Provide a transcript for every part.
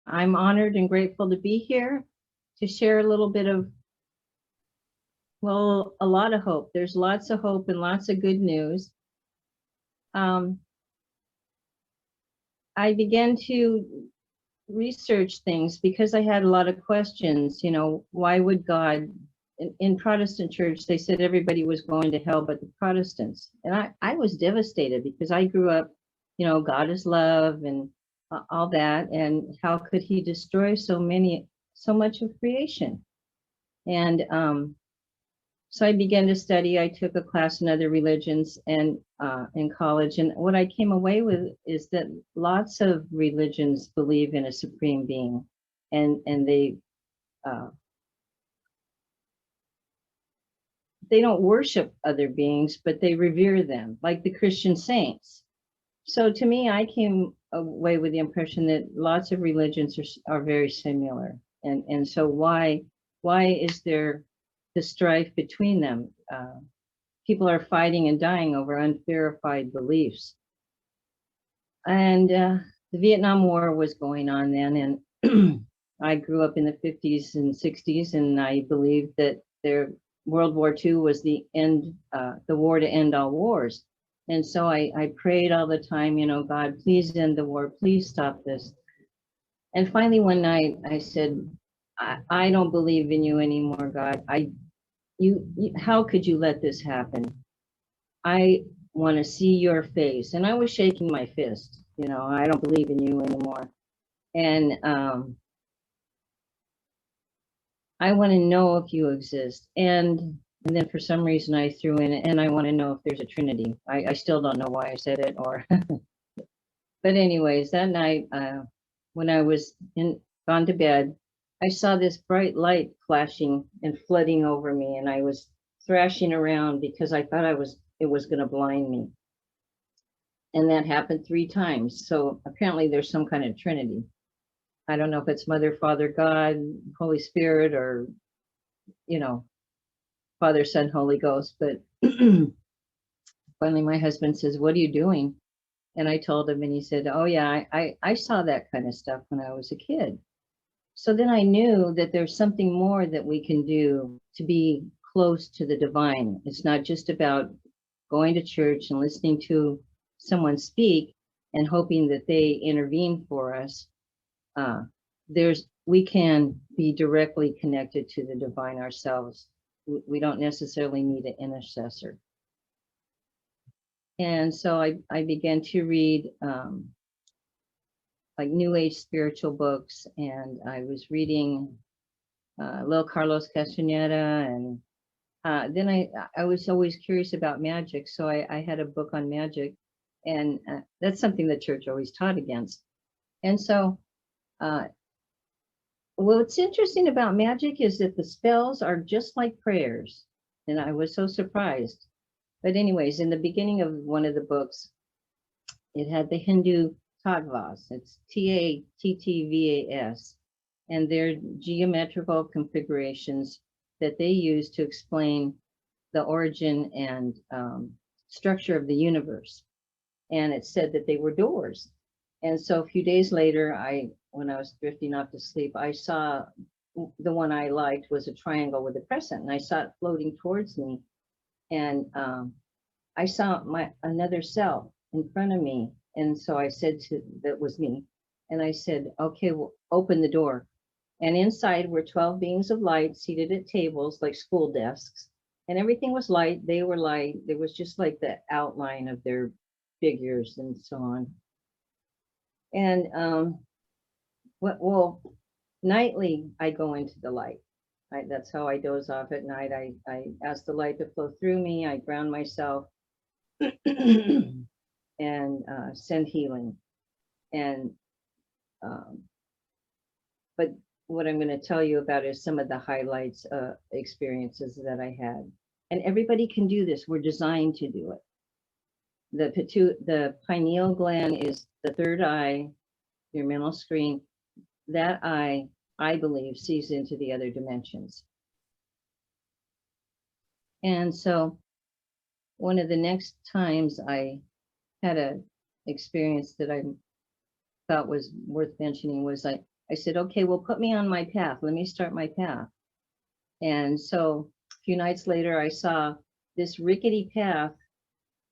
I'm honored and grateful to be here to share a little bit of, well, a lot of hope. There's lots of hope and lots of good news. Um, I began to research things because I had a lot of questions. Why would God, in Protestant church, they said everybody was going to hell but the Protestants. And I was devastated because I grew up, God is love and all that. And how could he destroy so much of creation? And so I began to study. I took a class in other religions and in college, and what I came away with is that lots of religions believe in a supreme being, and uh, they don't worship other beings, but they revere them, like the Christian saints. So to me, I came away with the impression that lots of religions are very similar, and so why is there the strife between them? People are fighting and dying over unverified beliefs. And the Vietnam War was going on then, and I grew up in the 50s and 60s, and I believed that World War II was the war to end all wars. And so I prayed all the time, God, please end the war, please stop this. And finally, one night, I said, I don't believe in you anymore, God. How could you let this happen? I want to see your face. And I was shaking my fist, I don't believe in you anymore. And I want to know if you exist. And then for some reason I threw in, and I want to know if there's a Trinity. I still don't know why I said it, or, but anyways, that night, when I was gone to bed, I saw this bright light flashing and flooding over me, and I was thrashing around because I thought it was going to blind me. And that happened 3 times. So apparently there's some kind of Trinity. I don't know if it's Mother, Father, God, Holy Spirit, or, Father, Son, Holy Ghost. But finally my husband says, what are you doing? And I told him, and he said, oh yeah, I saw that kind of stuff when I was a kid. So then I knew that there's something more that we can do to be close to the divine. It's not just about going to church and listening to someone speak and hoping that they intervene for us. We can be directly connected to the divine ourselves. We don't necessarily need an intercessor. And so I began to read like New Age spiritual books, and I was reading Lil Carlos Castaneda, and then I was always curious about magic, so I had a book on magic, and that's something the church always taught against. And so what's interesting about magic is that the spells are just like prayers, and I was so surprised. But anyways, in the beginning of one of the books, it had the Hindu tattvas. It's tattvas, and they're geometrical configurations that they use to explain the origin and structure of the universe. And it said that they were doors. And so a few days later, when I was drifting off to sleep, I saw the one I liked was a triangle with a crescent, and I saw it floating towards me. And I saw another self in front of me. And so I said that was me. And I said, okay, well, open the door. And inside were 12 beings of light seated at tables like school desks. And everything was light. They were light. There was just like the outline of their figures and so on. And nightly I go into the light. That's how I doze off at night. I ask the light to flow through me. I ground myself and send healing. And but what I'm going to tell you about is some of the highlights experiences that I had. And everybody can do this. We're designed to do it. The pineal gland is the third eye, your mental screen. That eye, I believe, sees into the other dimensions. And so one of the next times I had a experience that I thought was worth mentioning was I said, okay, well, put me on my path. Let me start my path. And so a few nights later, I saw this rickety path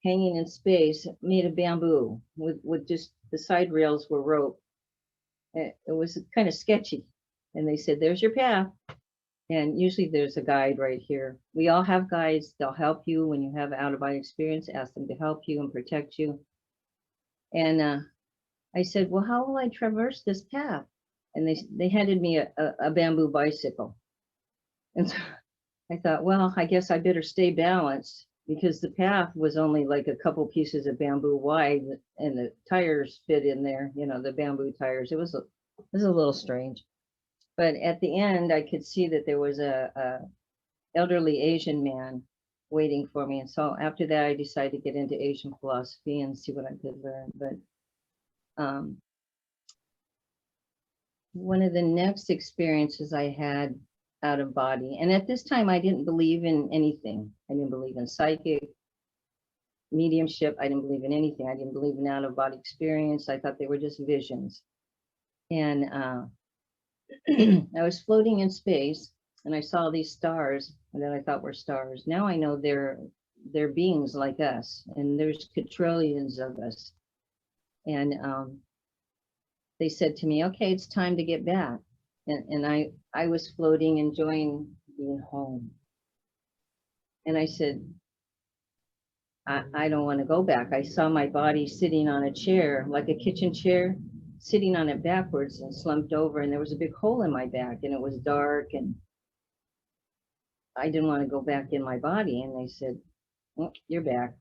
hanging in space made of bamboo with just the side rails were rope. It was kind of sketchy. And they said, there's your path. And usually there's a guide right here. We all have guides. They'll help you when you have out of body experience. Ask them to help you and protect you. And I said, well, how will I traverse this path? And they handed me a bamboo bicycle. And so I thought, well, I guess I better stay balanced because the path was only like a couple pieces of bamboo wide and the tires fit in there, you know, the bamboo tires. It was a little strange. But at the end, I could see that there was a elderly Asian man waiting for me. And so after that, I decided to get into Asian philosophy and see what I could learn. But one of the next experiences I had out of body, and at this time, I didn't believe in anything. I didn't believe in psychic, mediumship. I didn't believe in anything. I didn't believe in out of body experience. I thought they were just visions. And I was floating in space and I saw these stars that I thought were stars. Now I know they're beings like us, and there's quadrillions of us. And they said to me, okay, it's time to get back. And I was floating, enjoying being home. And I said, I don't want to go back. I saw my body sitting on a chair, like a kitchen chair, sitting on it backwards and slumped over. And there was a big hole in my back and it was dark. And I didn't want to go back in my body. And they said, well, you're back.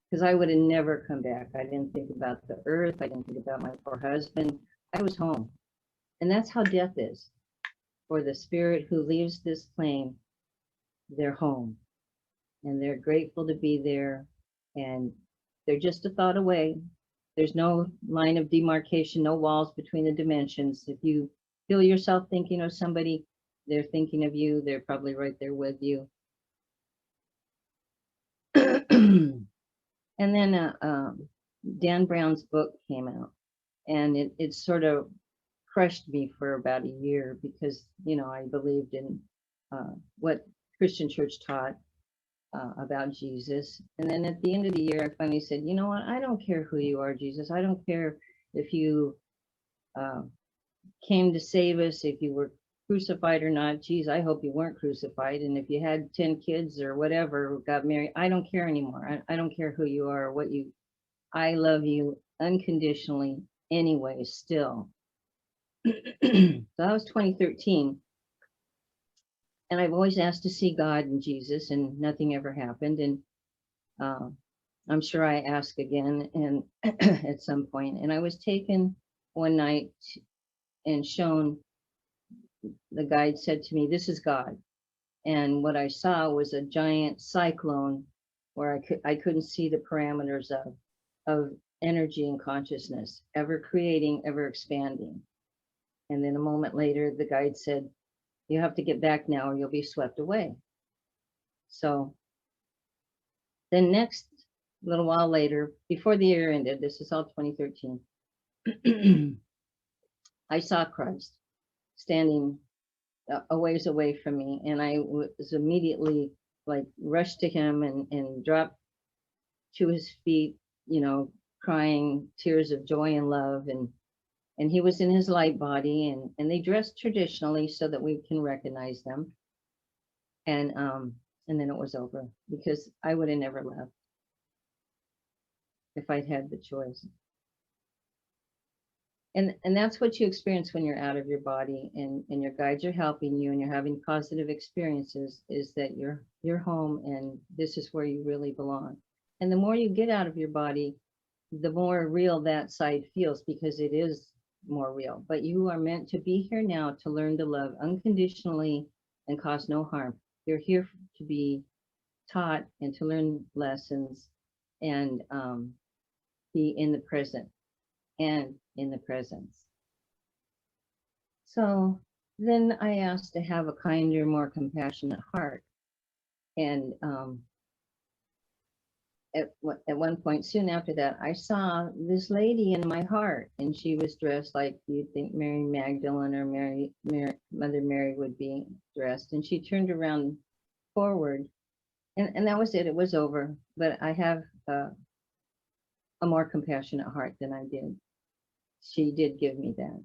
Because I would have never come back. I didn't think about the earth. I didn't think about my poor husband. I was home. And that's how death is. For the spirit who leaves this plane, they're home. And they're grateful to be there. And they're just a thought away. There's no line of demarcation, no walls between the dimensions. If you feel yourself thinking of somebody, they're thinking of you. They're probably right there with you. And then Dan Brown's book came out, and it sort of crushed me for about a year because, you know, I believed in what Christian church taught about Jesus. And then at the end of the year, I finally said, you know what? I don't care who you are, Jesus. I don't care if you came to save us, if you were crucified or not. Geez, I hope you weren't crucified. And if you had 10 kids or whatever, got married, I don't care anymore. I don't care who you are or what you, I love you unconditionally anyway, still. So that was 2013. And I've always asked to see God and Jesus, and nothing ever happened. And I'm sure I ask again and at some point. And I was taken one night and shown, the guide said to me, this is God. And what I saw was a giant cyclone where I couldn't see the parameters of energy and consciousness, ever creating, ever expanding. And then a moment later, the guide said, you have to get back now or you'll be swept away. So then next little while later, before the year ended, this is all 2013, I saw Christ standing a ways away from me. And I was immediately like rushed to him and dropped to his feet, you know, crying tears of joy and love. And he was in his light body, and they dressed traditionally so that we can recognize them. And then it was over because I would have never left if I'd had the choice. And that's what you experience when you're out of your body and your guides are helping you and you're having positive experiences, is that you're home and this is where you really belong. And the more you get out of your body, the more real that side feels, because it is more real. But you are meant to be here now to learn to love unconditionally and cause no harm. You're here to be taught and to learn lessons and be in the present and in the presence. So then I asked to have a kinder, more compassionate heart. And at one point soon after that, I saw this lady in my heart, and she was dressed like you'd think Mary Magdalene or Mother Mary would be dressed. And she turned around forward, and that was it. It was over. But I have a more compassionate heart than I did. She did give me that.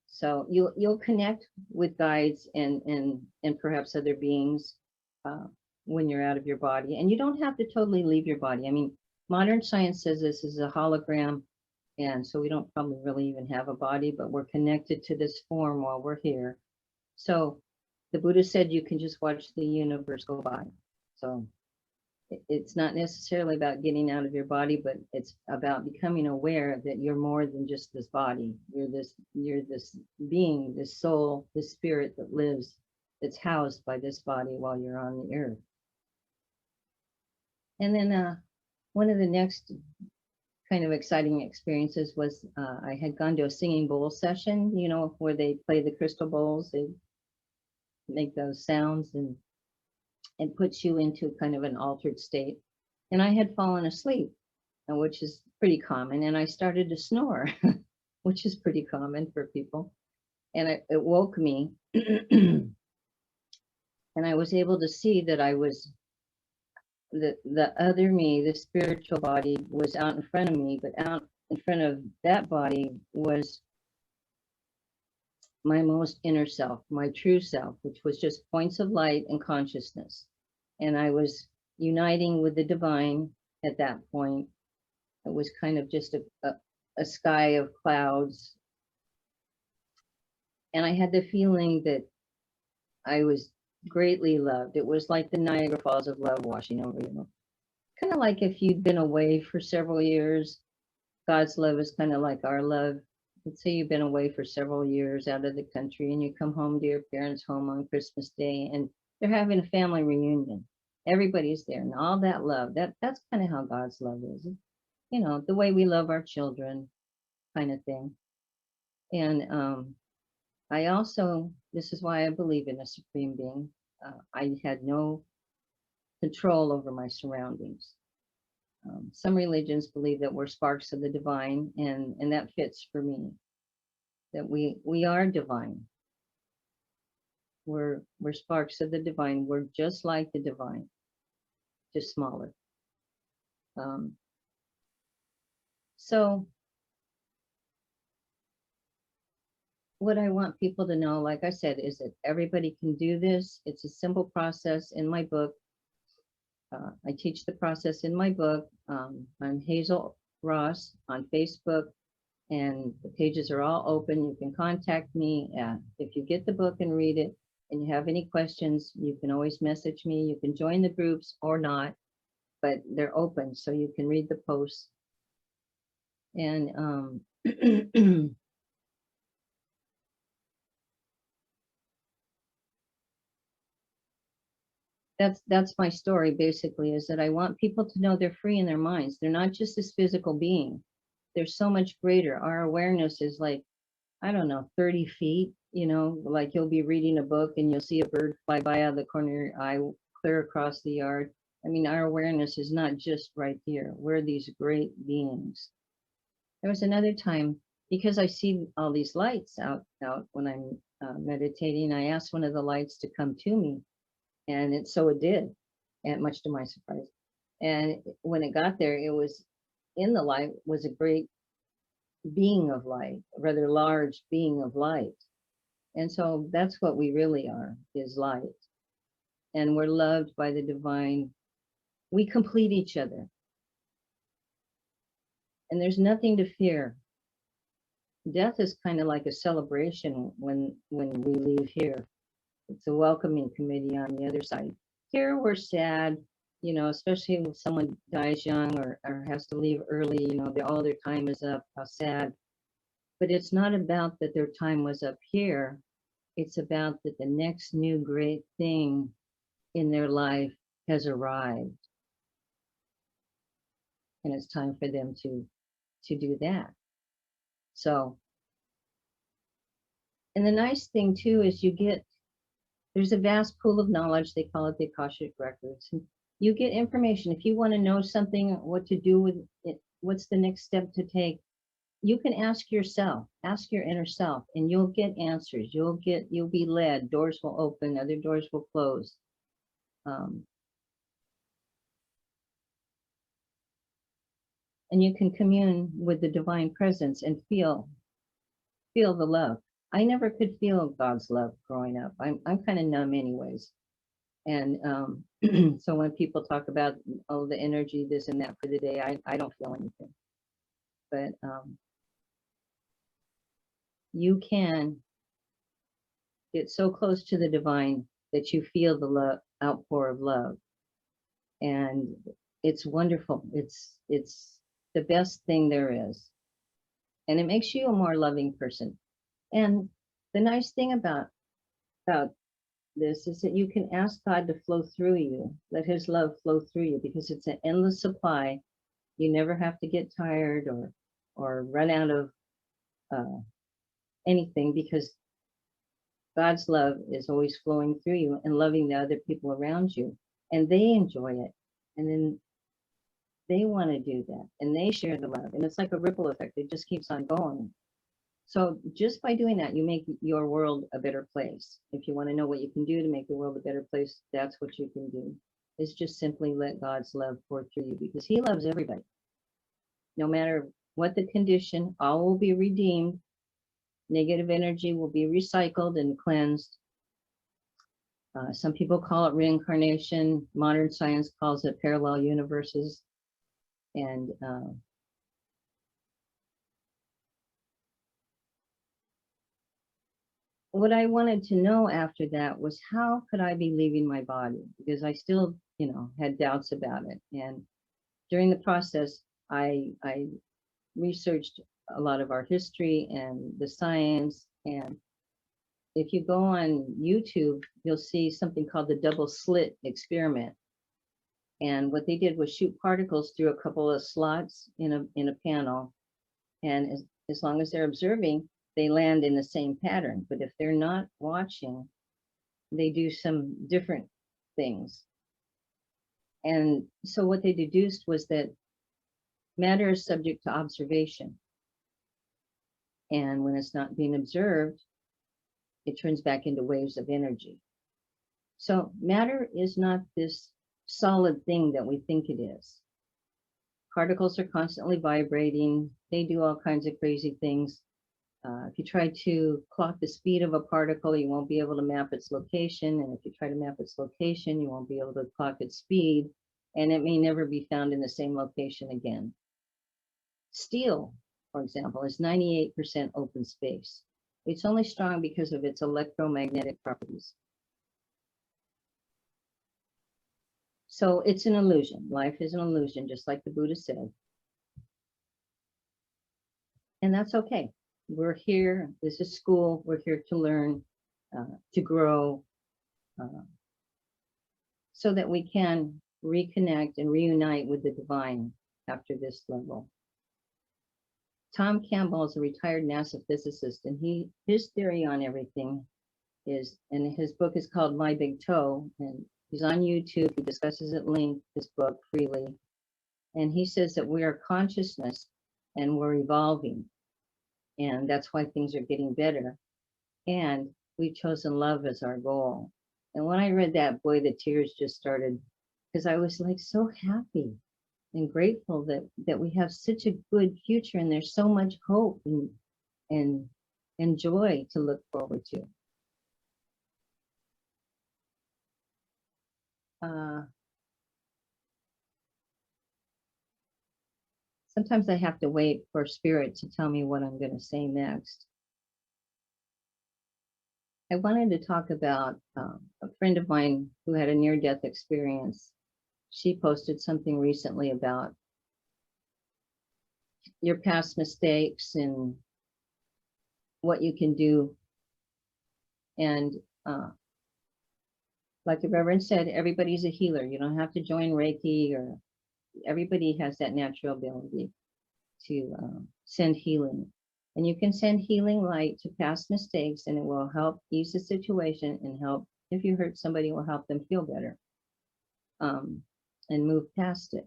So you'll connect with guides and perhaps other beings uh, when you're out of your body, and you don't have to totally leave your body. I mean, modern science says this is a hologram, and so we don't probably really even have a body, but we're connected to this form while we're here. So the Buddha said you can just watch the universe go by. So it's not necessarily about getting out of your body, but it's about becoming aware that you're more than just this body. You're this being, this soul, this spirit that lives, that's housed by this body while you're on the earth. And then one of the next kind of exciting experiences was I had gone to a singing bowl session, you know, where they play the crystal bowls, they make those sounds, and it puts you into kind of an altered state. And I had fallen asleep, which is pretty common, and I started to snore, which is pretty common for people. And it woke me, and I was able to see that I was the other me, the spiritual body, was out in front of me, but out in front of that body was my most inner self, my true self, which was just points of light and consciousness. And I was uniting with the divine at that point. It was kind of just a sky of clouds. And I had the feeling that I was greatly loved. It was like the Niagara Falls of love washing over you. Kind of like if you'd been away for several years. God's love is kind of like our love. Let's say you've been away for several years out of the country, and you come home to your parents' home on Christmas Day, and they're having a family reunion. Everybody's there, and all that love. That's kind of how God's love is. You know, the way we love our children, kind of thing. And I also, this is why I believe in a supreme being. I had no control over my surroundings. Some religions believe that we're sparks of the divine, and that fits for me. That we are divine. We're sparks of the divine. We're just like the divine, just smaller. So what I want people to know, like I said, is that everybody can do this. It's a simple process in my book. I teach the process in my book. I'm Hazel Ross on Facebook, and the pages are all open. You can contact me. If you get the book and read it and you have any questions, you can always message me. You can join the groups or not, but they're open, so you can read the posts. And that's my story basically, is that I want people to know they're free in their minds. They're not just this physical being. They're so much greater. Our awareness is like, I don't know, 30 feet, you know, like you'll be reading a book and you'll see a bird fly by out of the corner of your eye, clear across the yard. I mean, our awareness is not just right here. We're these great beings. There was another time, because I see all these lights out when I'm meditating, I asked one of the lights to come to me, and so it did, and much to my surprise. And when it got there, it was in the light was a great being of light, a rather large being of light. And so that's what we really are, is light. And we're loved by the divine. We complete each other. And there's nothing to fear. Death is kind of like a celebration when we leave here. It's a welcoming committee on the other side. Here we're sad, you know, especially when someone dies young or has to leave early, you know, all their time is up, how sad. But it's not about that their time was up here. It's about that the next new great thing in their life has arrived. And it's time for them to do that. So, and the nice thing too is there's a vast pool of knowledge. They call it the Akashic Records. And You get information. If you want to know something, what to do with it, what's the next step to take, you can ask yourself, ask your inner self, and you'll get answers. You'll be led. Doors will open, other doors will close. Um, and you can commune with the divine presence and feel the love. I never could feel God's love growing up. I'm kind of numb anyways. And so when people talk about, oh, the energy, this and that for the day, I don't feel anything. But you can get so close to the divine that you feel the love, outpour of love. And it's wonderful. It's the best thing there is. And it makes you a more loving person. And the nice thing about this is that you can ask God to flow through you, let his love flow through you, because it's an endless supply. You never have to get tired or run out of anything, because God's love is always flowing through you and loving the other people around you, and they enjoy it, and then they want to do that, and they share the love, and it's like a ripple effect. It just keeps on going. So just by doing that, you make your world a better place. If you want to know what you can do to make the world a better place, that's what you can do. Is just simply let God's love pour through you, because he loves everybody. No matter what the condition, all will be redeemed. Negative energy will be recycled and cleansed. Some people call it reincarnation. Modern science calls it parallel universes. And what I wanted to know after that was, how could I be leaving my body? Because I still, had doubts about it. And during the process, I researched a lot of our history and the science. And if you go on YouTube, you'll see something called the double slit experiment. And what they did was shoot particles through a couple of slots in a panel. And as long as they're observing, they land in the same pattern. But if they're not watching, they do some different things. And so what they deduced was that matter is subject to observation. And when it's not being observed, it turns back into waves of energy. So matter is not this solid thing that we think it is. Particles are constantly vibrating. They do all kinds of crazy things. If you try to clock the speed of a particle, you won't be able to map its location. And if you try to map its location, you won't be able to clock its speed. And it may never be found in the same location again. Steel, for example, is 98% open space. It's only strong because of its electromagnetic properties. So it's an illusion. Life is an illusion, just like the Buddha said. And that's okay. We're here. This is school. We're here to learn, to grow, so that we can reconnect and reunite with the divine after this level. Tom Campbell is a retired NASA physicist, and his theory on everything is, and his book is called My Big Toe, and he's on YouTube. He discusses at length his book freely. And he says that we are consciousness and we're evolving. And that's why things are getting better. And we've chosen love as our goal. And when I read that, boy, the tears just started, because I was like so happy and grateful that we have such a good future, and there's so much hope and joy to look forward to. Sometimes I have to wait for spirit to tell me what I'm going to say next. I wanted to talk about a friend of mine who had a near-death experience. She posted something recently about your past mistakes and what you can do. And like the Reverend said, everybody's a healer. You don't have to join Reiki, or everybody has that natural ability to send healing. And you can send healing light to past mistakes, and it will help ease the situation and help, if you hurt somebody, it will help them feel better. and move past it.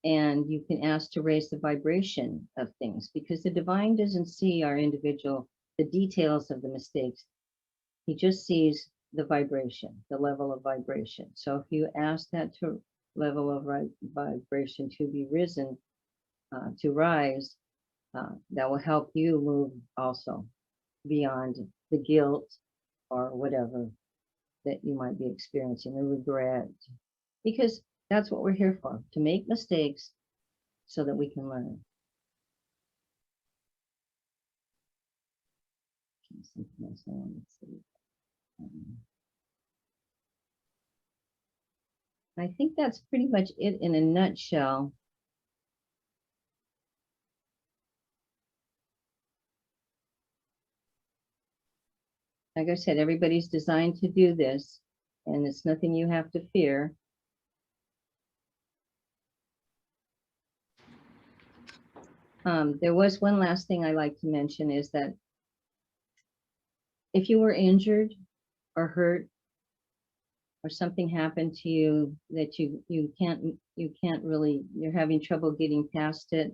And you can ask to raise the vibration of things, because the divine doesn't see our individual, the details of the mistakes. He just sees the vibration, the level of vibration. So if you ask that to level of vibration to be risen, to rise, that will help you move also beyond the guilt or whatever that you might be experiencing, the regret, because that's what we're here for, to make mistakes so that we can learn. Something else I want to see. I think that's pretty much it in a nutshell. Like I said, everybody's designed to do this, and it's nothing you have to fear. There was one last thing I like to mention, is that if you were injured or hurt, or something happened to you that you can't really, you're having trouble getting past it,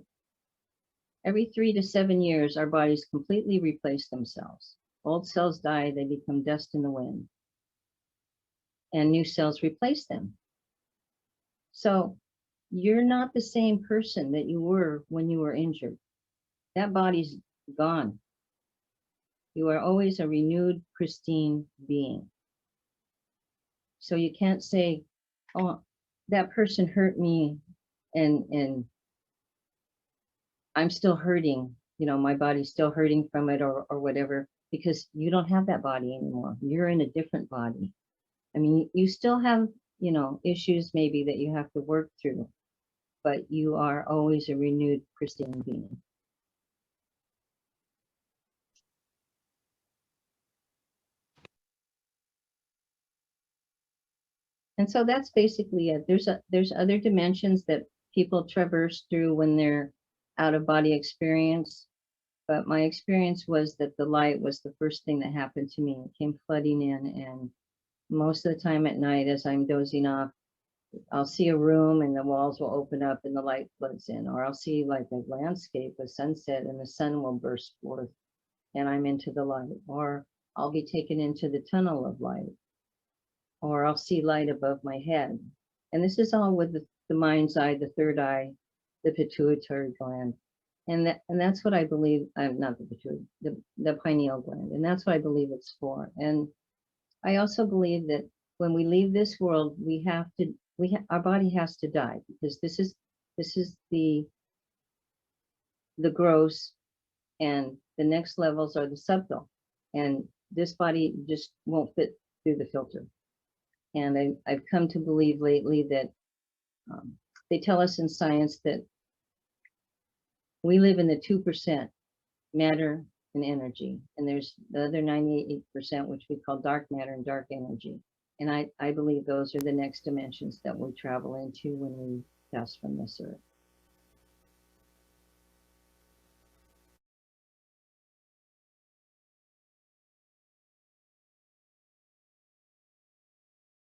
every 3 to 7 years, our bodies completely replace themselves. Old cells die, they become dust in the wind, and new cells replace them. So you're not the same person that you were when you were injured. That body's gone. You are always a renewed, pristine being. So you can't say, oh, that person hurt me and I'm still hurting, my body's still hurting from it, or whatever, because you don't have that body anymore. You're in a different body. I mean, you still have, issues maybe that you have to work through, but you are always a renewed, pristine being. And so that's basically it. There's other dimensions that people traverse through when they're out of body experience. But my experience was that the light was the first thing that happened to me. It came flooding in, and most of the time at night, as I'm dozing off, I'll see a room and the walls will open up and the light floods in, or I'll see like a landscape, a sunset, and the sun will burst forth and I'm into the light, or I'll be taken into the tunnel of light, or I'll see light above my head. And this is all with the mind's eye, the third eye, the pituitary gland. And that's what I believe, not the pituitary, the pineal gland. And that's what I believe it's for. And I also believe that when we leave this world, our body has to die, because this is the gross, and the next levels are the subtle, and this body just won't fit through the filter. And I've come to believe lately that they tell us in science that we live in the 2% matter and energy, and there's the other 98%, which we call dark matter and dark energy. And I believe those are the next dimensions that we travel into when we pass from this earth.